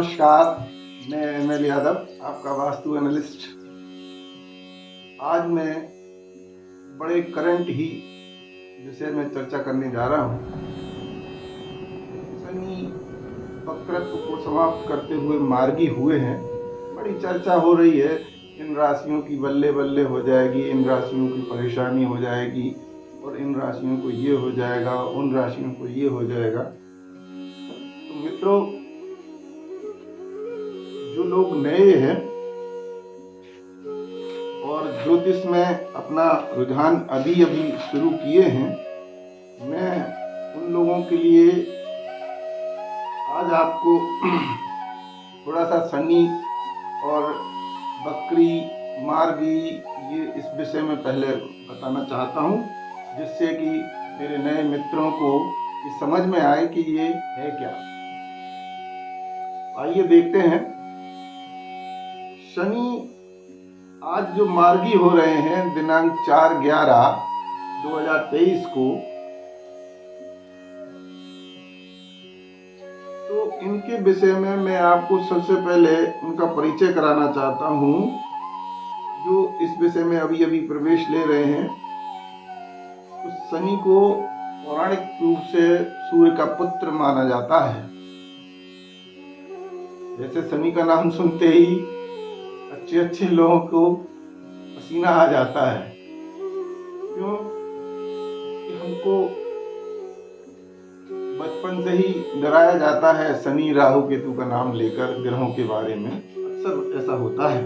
नमस्कार, मैं एमएल यादव, आपका वास्तु एनालिस्ट। आज मैं बड़े करंट ही विषय में चर्चा करने जा रहा हूँ। शनि वक्रत्व को समाप्त करते हुए मार्गी हुए हैं। बड़ी चर्चा हो रही है, इन राशियों की बल्ले बल्ले हो जाएगी, इन राशियों की परेशानी हो जाएगी, और इन राशियों को ये हो जाएगा, उन राशियों को ये हो जाएगा। तो मित्रों, जो लोग नए हैं और ज्योतिष में अपना रुझान अभी शुरू किए हैं, मैं उन लोगों के लिए आज आपको थोड़ा सा शनि और बकरी मार्गी ये इस विषय में पहले बताना चाहता हूँ, जिससे कि मेरे नए मित्रों को ये समझ में आए कि ये है क्या। आइए देखते हैं। शनि आज जो मार्गी हो रहे हैं दिनांक 4/11/2023 को, तो इनके विषय में मैं आपको सबसे पहले उनका परिचय कराना चाहता हूँ। जो इस विषय में अभी प्रवेश ले रहे हैं, तो शनि को पौराणिक रूप से सूर्य का पुत्र माना जाता है। जैसे शनि का नाम सुनते ही अच्छे लोगों को पसीना आ जाता है। क्यों? कि हमको बचपन से ही डराया जाता है शनि राहु केतु का नाम लेकर ग्रहों के बारे में, अक्सर ऐसा होता है।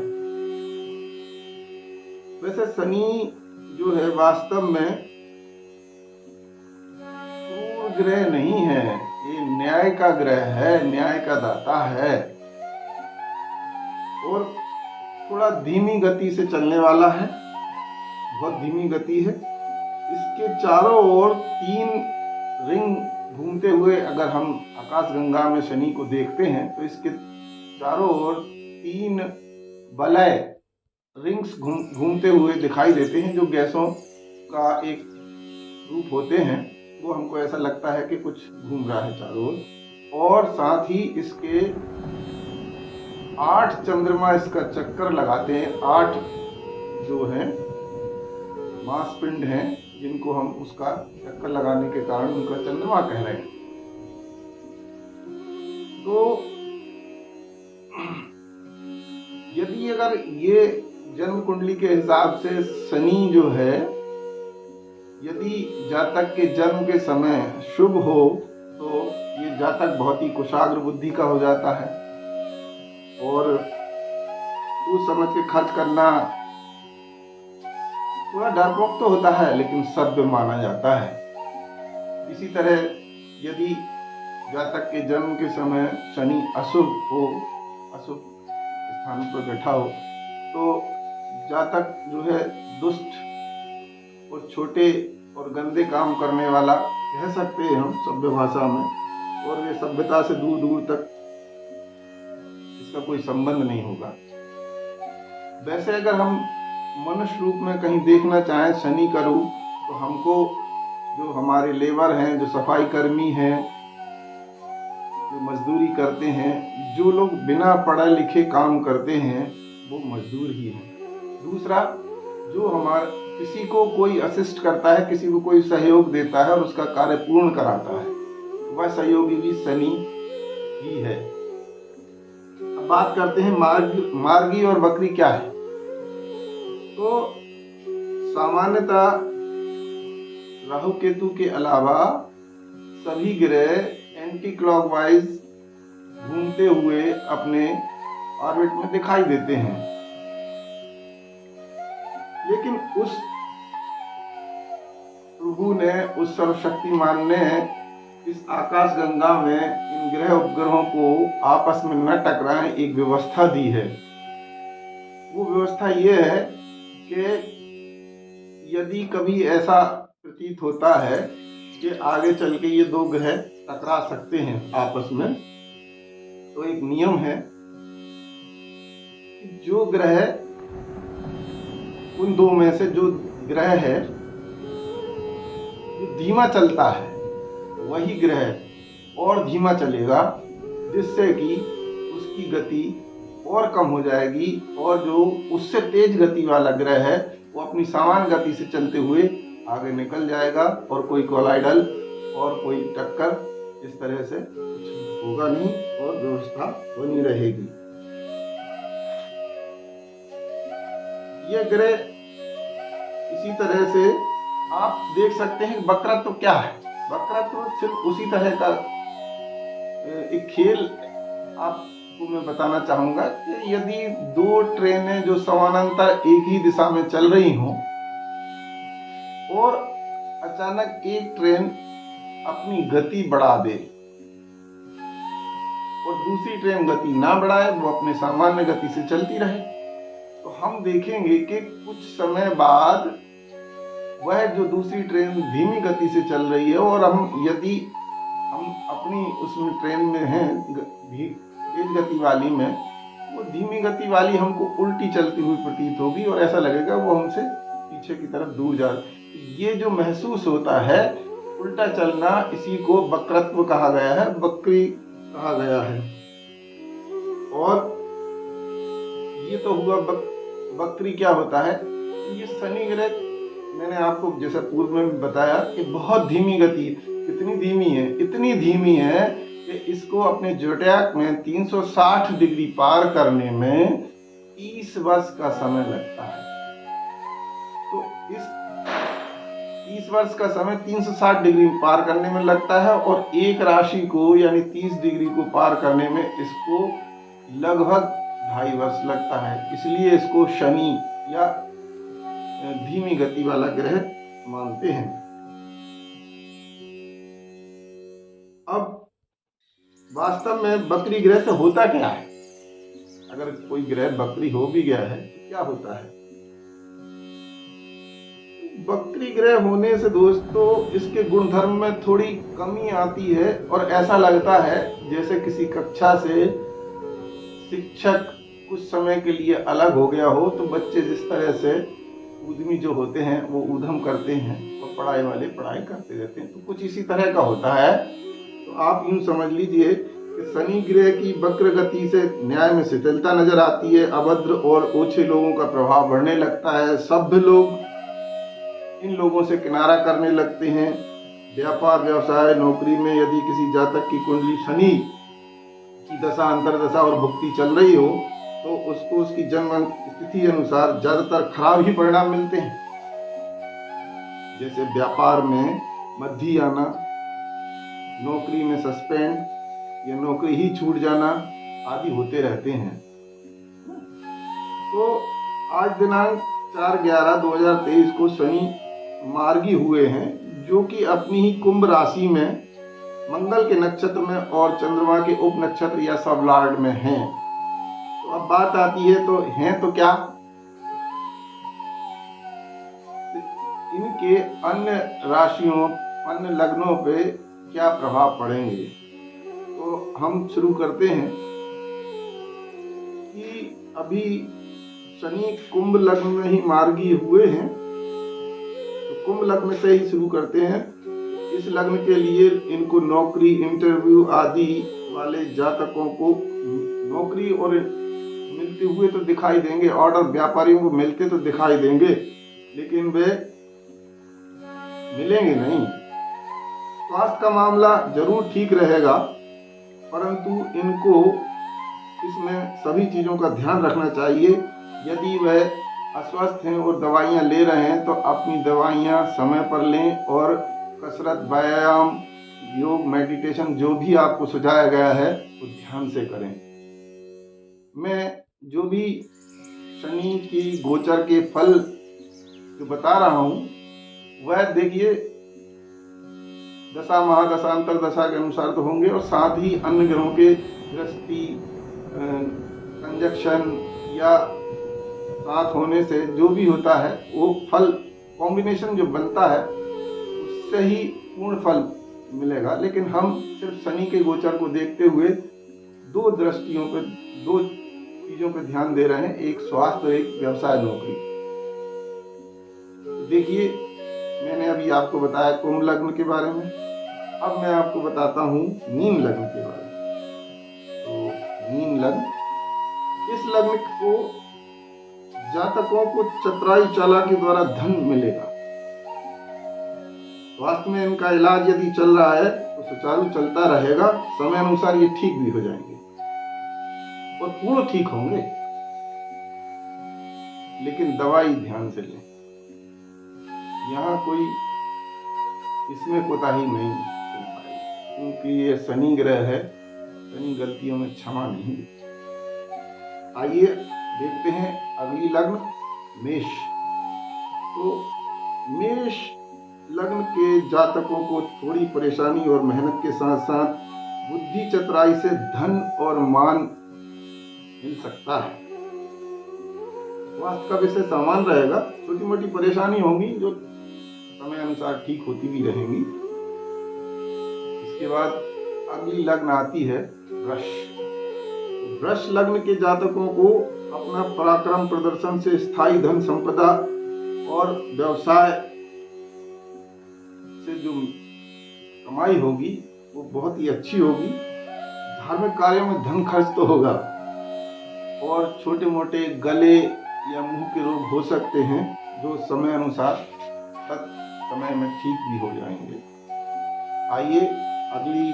वैसे शनि जो है वास्तव में क्रूर ग्रह नहीं है, ये न्याय का ग्रह है, न्याय का दाता है, और थोड़ा धीमी गति से चलने वाला है, बहुत धीमी गति है। इसके चारों ओर 3 रिंग घूमते हुए, अगर हम आकाशगंगा में शनि को देखते हैं तो इसके चारों ओर 3 वलय रिंग्स घूमते हुए दिखाई देते हैं, जो गैसों का एक रूप होते हैं। वो हमको ऐसा लगता है कि कुछ घूम रहा है चारों ओर। और साथ ही इसके 8 चंद्रमा इसका चक्कर लगाते हैं। 8 जो है मांसपिंड हैं, जिनको हम उसका चक्कर लगाने के कारण उनका चंद्रमा कह रहे हैं। तो यदि अगर ये जन्म कुंडली के हिसाब से शनि जो है, यदि जातक के जन्म के समय शुभ हो, तो ये जातक बहुत ही कुशाग्र बुद्धि का हो जाता है, और सोच समझ के खर्च करना, थोड़ा डरपोक तो होता है लेकिन सभ्य माना जाता है। इसी तरह यदि जातक के जन्म के समय शनि अशुभ हो, अशुभ स्थान पर बैठा हो, तो जातक जो है दुष्ट और छोटे और गंदे काम करने वाला कह सकते हैं हम सभ्य भाषा में, और वे सभ्यता से दूर दूर तक इसका कोई संबंध नहीं होगा। वैसे अगर हम मनुष्य रूप में कहीं देखना चाहें शनि का रूप, तो हमको जो हमारे लेबर हैं, जो सफाई कर्मी हैं, जो मजदूरी करते हैं, जो लोग बिना पढ़े लिखे काम करते हैं, वो मजदूर ही हैं। दूसरा, जो हमारे किसी को कोई असिस्ट करता है, किसी को कोई सहयोग देता है और उसका कार्य पूर्ण कराता है, वह सहयोगी भी शनि ही है। अब बात करते हैं मार्गी और बकरी क्या है। तो सामान्यतः राहु केतु के अलावा सभी ग्रह एंटी क्लॉकवाइज घूमते हुए अपने ऑर्बिट में दिखाई देते हैं, लेकिन उस प्रभु ने, उस सर्वशक्तिमान ने इस आकाशगंगा में इन ग्रह उपग्रहों को आपस में न टकराएं एक व्यवस्था दी है। वो व्यवस्था ये है कि यदि कभी ऐसा प्रतीत होता है कि आगे चल के ये 2 ग्रह टकरा सकते हैं आपस में, तो एक नियम है कि जो ग्रह, उन 2 में से जो ग्रह है जो धीमा चलता है, वही ग्रह और धीमा चलेगा, जिससे कि उसकी गति और कम हो जाएगी और जो उससे तेज गति वाला ग्रह है वो अपनी सामान्य गति से चलते हुए आगे निकल जाएगा और कोई कोलाइडल और कोई टक्कर इस तरह से कुछ होगा नहीं और व्यवस्था बनी रहेगी। ये ग्रह इसी तरह से आप देख सकते हैं। वक्रत्व क्या है? वक्रत्व सिर्फ उसी तरह का एक खेल आपको मैं बताना चाहूंगा कि यदि दो ट्रेनें जो समानांतर एक ही दिशा में चल रही हों और अचानक एक ट्रेन अपनी गति बढ़ा दे और दूसरी ट्रेन गति ना बढ़ाए, वो अपने सामान्य गति से चलती रहे, तो हम देखेंगे कि कुछ समय बाद वह जो दूसरी ट्रेन धीमी गति से चल रही है और यदि हम अपनी उसमें ट्रेन में हैं तेज गति वाली में, वो धीमी गति वाली हमको उल्टी चलती हुई प्रतीत होगी और ऐसा लगेगा वो हमसे पीछे की तरफ दूर जा रही। ये जो महसूस होता है उल्टा चलना, इसी को वक्रत्व कहा गया है, वक्री कहा गया है। और ये तो हुआ वक्री क्या होता है। ये शनि ग्रह मैंने आपको जैसा पूर्व में बताया कि बहुत धीमी गति, कितनी धीमी है, इतनी धीमी है कि इसको अपने ज़ोडिएक में 360 डिग्री पार करने में 30 वर्ष का समय लगता है। तो इस 30 वर्ष का समय 360 डिग्री पार करने में लगता है और एक राशि को यानी 30 डिग्री को पार करने में इसको लगभग 2.5 वर्ष लगता है। इसलिए इसको शनि या धीमी गति वाला ग्रह मानते हैं। अब वास्तव में वक्री ग्रह से होता क्या है? अगर कोई ग्रह वक्री हो भी गया है तो क्या होता है? वक्री ग्रह होने से दोस्तों इसके गुणधर्म में थोड़ी कमी आती है और ऐसा लगता है जैसे किसी कक्षा से शिक्षक कुछ समय के लिए अलग हो गया हो, तो बच्चे जिस तरह से उद्यमी जो होते हैं वो ऊधम करते हैं और पढ़ाई वाले पढ़ाई करते रहते हैं, तो कुछ इसी तरह का होता है। तो आप यूं समझ लीजिए कि शनि ग्रह की वक्र गति से न्याय में शिथिलता नजर आती है, अभद्र और ओछे लोगों का प्रभाव बढ़ने लगता है, सभ्य लोग इन लोगों से किनारा करने लगते हैं। व्यापार व्यवसाय नौकरी में यदि किसी जातक की कुंडली शनि की दशा अंतरदशा और भुक्ति चल रही हो तो उसको उसकी जन्म स्थिति अनुसार ज्यादातर खराब ही परिणाम मिलते हैं। जैसे व्यापार में मद्दी आना, नौकरी में सस्पेंड या नौकरी ही छूट जाना आदि होते रहते हैं। तो आज दिनांक 4/11/2023 को शनि मार्गी हुए हैं, जो कि अपनी ही कुंभ राशि में मंगल के नक्षत्र में और चंद्रमा के उप नक्षत्र या सब लॉर्ड में हैं। तो अब बात आती है तो हैं तो क्या इनके अन्य राशियों अन्य लग्नों पे क्या प्रभाव पड़ेंगे। तो हम शुरू करते हैं कि अभी शनि कुंभ लग्न में ही मार्गी हुए हैं, तो कुंभ लग्न से ही शुरू करते हैं। इस लग्न के लिए इनको नौकरी इंटरव्यू आदि वाले जातकों को नौकरी और मिलते हुए तो दिखाई देंगे, ऑर्डर व्यापारियों को मिलते तो दिखाई देंगे, लेकिन वे मिलेंगे नहीं। स्वास्थ्य का मामला जरूर ठीक रहेगा, परंतु इनको इसमें सभी चीजों का ध्यान रखना चाहिए। यदि वह अस्वस्थ हैं और दवाइयां ले रहे हैं तो अपनी दवाइयां समय पर लें और कसरत, व्यायाम, योग, मेडिटेशन जो भी आपको सुझाया गया है वो ध्यान से करें। मैं जो भी शनि की गोचर के फल जो बता रहा हूँ वह देखिए दशा महादशा अंतरदशा के अनुसार तो होंगे और साथ ही अन्य ग्रहों के दृष्टि कंजक्शन या साथ होने से जो भी होता है वो फल कॉम्बिनेशन जो बनता है उससे ही पूर्ण फल मिलेगा। लेकिन हम सिर्फ शनि के गोचर को देखते हुए दो दृष्टियों पे, दो चीजों पे ध्यान दे रहे हैं, एक स्वास्थ्य और एक व्यवसाय नौकरी। देखिए मैंने अभी आपको बताया कुंभ लग्न के बारे में, अब मैं आपको बताता हूँ मीन लग्न के बारे में। तो मीन सिंह लग्न। इस लग्न को जातकों को चतुराई चालाकी द्वारा धन मिलेगा। स्वास्थ्य में इनका इलाज यदि चल रहा है तो सुचारू चलता रहेगा, समय अनुसार ये ठीक भी हो जाएंगे और पूर्ण ठीक होंगे। लेकिन दवाई ध्यान से लें, यहाँ कोई इसमें कोताही नहीं चल पाएगी, क्योंकि ये शनि ग्रह है, शनि गलतियों में क्षमा नहीं देता। आइए देखते हैं अगली लग्न मेष। तो मेष लग्न के जातकों को थोड़ी परेशानी और मेहनत के साथ साथ बुद्धि चतुराई से धन और मान मिल सकता है। स्वास्थ्य का विषय सामान रहेगा, छोटी मोटी परेशानी होंगी जो समय अनुसार ठीक होती भी रहेंगी। इसके बाद अगली लग्न आती है वृष। वृष लग्न के जातकों को अपना पराक्रम प्रदर्शन से स्थायी धन संपदा और व्यवसाय से जो कमाई होगी वो बहुत ही अच्छी होगी। धार्मिक कार्यों में धन खर्च तो होगा और छोटे मोटे गले या मुंह के रोग हो सकते हैं जो समय अनुसार समय में ठीक भी हो जाएंगे। आइए अगली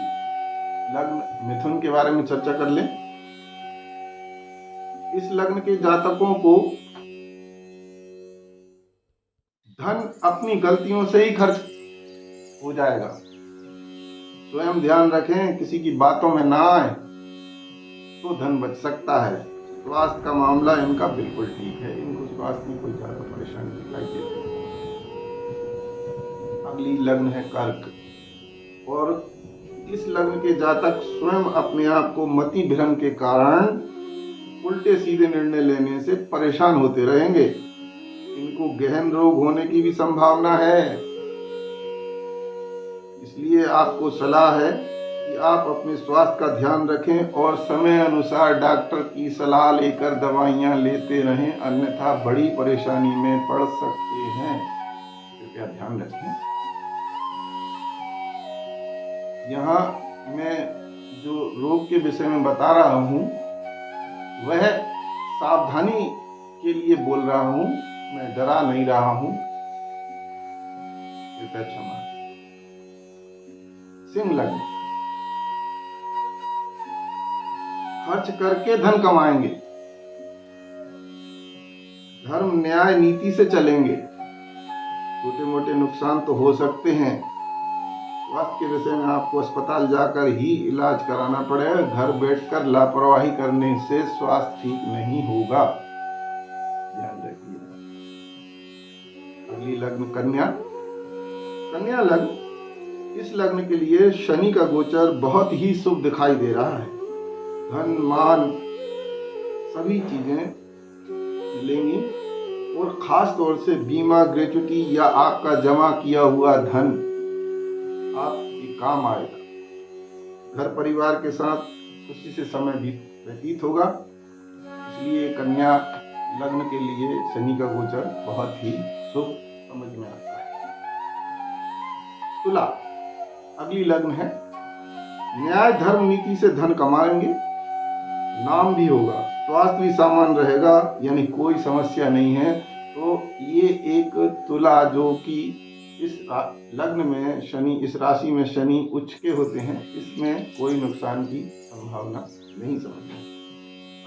लग्न मिथुन के बारे में चर्चा कर लें। इस लग्न के जातकों को धन अपनी गलतियों से ही खर्च हो जाएगा। स्वयं ध्यान रखें, किसी की बातों में ना आए तो धन बच सकता है। स्वास्थ्य का मामला इनका बिल्कुल ठीक है, इनको स्वास्थ्य में कोई ज्यादा परेशानी दिखाई देती नहीं। अगली लग्न है कर्क। और इस लग्न के जातक स्वयं अपने आप को मति भ्रम के कारण उल्टे सीधे निर्णय लेने से परेशान होते रहेंगे। इनको गहन रोग होने की भी संभावना है। इसलिए आपको सलाह है कि आप अपने स्वास्थ्य का ध्यान रखें और समय अनुसार डॉक्टर की सलाह लेकर दवाइयां लेते रहें, अन्यथा बड़ी परेशानी में पड़ सकते हैं। कृपया ध्यान रखें। यहाँ मैं जो रोग के विषय में बता रहा हूँ वह सावधानी के लिए बोल रहा हूँ, मैं डरा नहीं रहा हूँ, कृपया क्षमा। सिंह लग्न, खर्च करके धन कमाएंगे, धर्म न्याय नीति से चलेंगे। छोटे मोटे नुकसान तो हो सकते हैं। स्वास्थ्य के विषय में आपको अस्पताल जाकर ही इलाज कराना पड़ेगा। घर बैठकर लापरवाही करने से स्वास्थ्य ठीक नहीं होगा, ध्यान रखिए। अगली लग्न कन्या। कन्या लग्न, इस लग्न के लिए शनि का गोचर बहुत ही शुभ दिखाई दे रहा है। धन मान सभी चीजें मिलेंगी और खास तौर से बीमा, ग्रेचुटी या आपका जमा किया हुआ धन आपके काम आएगा। घर परिवार के साथ खुशी से समय भी व्यतीत होगा। इसलिए कन्या लग्न के लिए शनि का गोचर बहुत ही शुभ समझ में आता है। तुला, अगली लग्न है। न्याय धर्म नीति से धन कमाएंगे, नाम भी होगा, स्वास्थ्य भी सामान्य रहेगा, यानी कोई समस्या नहीं है। तो ये एक तुला जो कि इस लग्न में शनि, इस राशि में शनि उच्च के होते हैं, इसमें कोई नुकसान की संभावना नहीं समझना।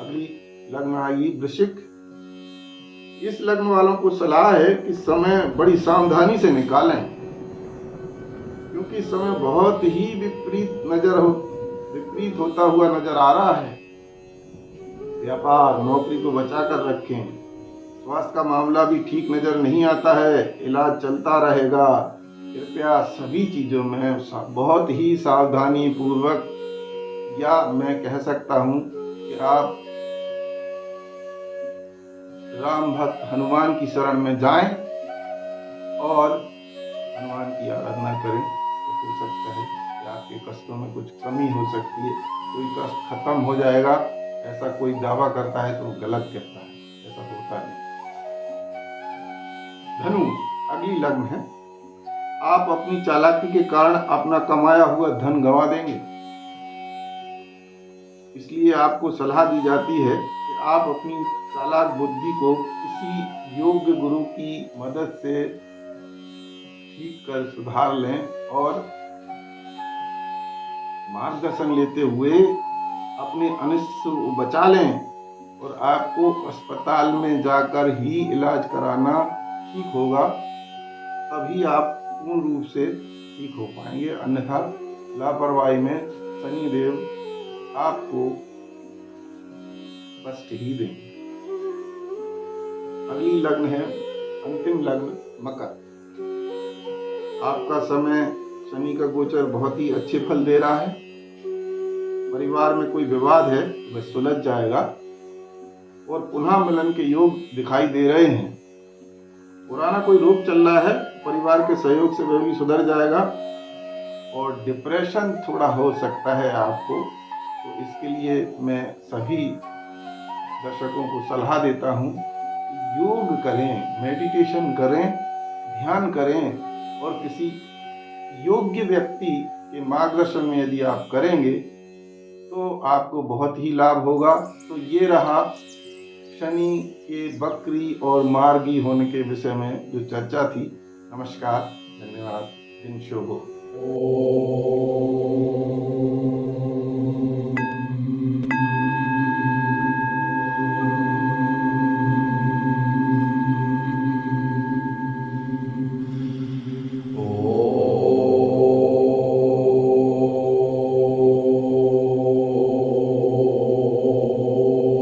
अगली लग्न आई वृश्चिक। इस लग्न वालों को सलाह है कि समय बड़ी सावधानी से निकालें, क्योंकि समय बहुत ही विपरीत होता हुआ नजर आ रहा है। व्यापार, नौकरी को बचा कर रखें। स्वास्थ्य का मामला भी ठीक नजर नहीं आता है, इलाज चलता रहेगा। कृपया सभी चीजों में बहुत ही सावधानी पूर्वक, या मैं कह सकता हूं कि आप राम भक्त हनुमान की शरण में जाएं और हनुमान की आराधना करें। तो हो सकता है कि आपके कष्टों में कुछ कमी हो सकती है, कोई कष्ट खत्म हो जाएगा। ऐसा कोई दावा करता है तो गलत कहता है, ऐसा होता नहीं। धनु, अगली लग्न है। आप अपनी चालाकी के कारण अपना कमाया हुआ धन गंवा देंगे। इसलिए आपको सलाह दी जाती है कि आप अपनी चालाक बुद्धि को किसी योग्य गुरु की मदद से ठीक कर सुधार लें और मार्गदर्शन लेते हुए अपने अनिष्ट को बचा लें, और आपको अस्पताल में जाकर ही इलाज कराना ठीक होगा, तभी आप पूर्ण रूप से ठीक हो पाएंगे। अन्यथा लापरवाही में शनिदेव आपको कष्ट ही देंगे। अगली लग्न है अंतिम लग्न मकर। आपका समय शनि का गोचर बहुत ही अच्छे फल दे रहा है। परिवार में कोई विवाद है वह सुलझ जाएगा और पुनः मिलन के योग दिखाई दे रहे हैं। पुराना कोई रोग चल रहा है, परिवार के सहयोग से वह भी सुधर जाएगा। और डिप्रेशन थोड़ा हो सकता है आपको, तो इसके लिए मैं सभी दर्शकों को सलाह देता हूँ, योग करें, मेडिटेशन करें, ध्यान करें, और किसी योग्य व्यक्ति के मार्गदर्शन में यदि आप करेंगे तो आपको बहुत ही लाभ होगा। तो ये रहा शनि के वक्री और मार्गी होने के विषय में जो चर्चा थी। नमस्कार, धन्यवाद, दिन शुभ हो।